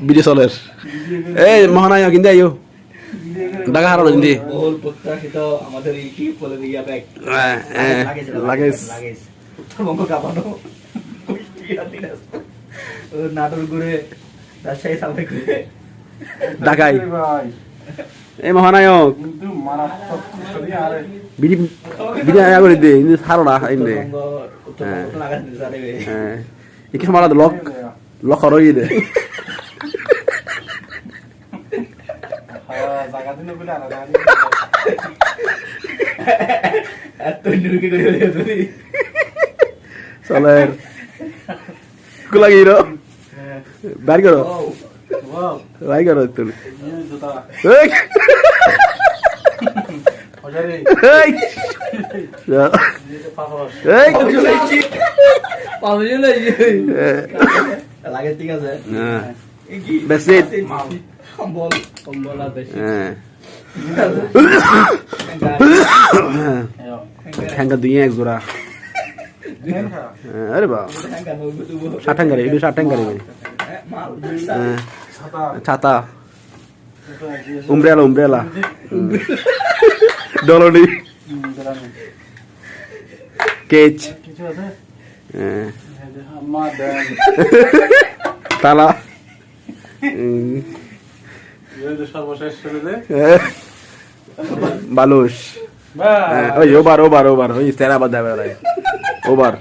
BD চলের এই মহানায় কিন্তু আইও ঢাকা হারানো কিন্তু বহুল প্রত্যাশিত আমাদের এই কি বলে দিয়া ব্যাগ লাগেজ উত্তরবঙ্গ কাঁপানো নাটোর ঘুরে রাজশাহী সামনে ঘুরে ঢাকায় এই মহানায়ক বিডি বিডি আয়া করে দে কিন্তু ছাড়ো না এমনি উত্তরবঙ্গ লাগাতে জানে হ্যাঁ একটু সময় লক লক রয়ে দে এত নুরকি করে তুই চলের কুলাগি রো বাইর করো বাইর করো তুমি এই এই লাগে ঠিক আছে বেশি কম্বল কম্বল আর বেশি হ্যাঙ্গা দুই এক জোড়া আরে বা ষাটাঙ্গারে এটা ষাটাঙ্গারে ছাতা উমব্রেলা উমব্রেলা ডলনি কেচ তালা বালুস ওই ওবার ওভার ওভার ওই তেরা বাদ ওভার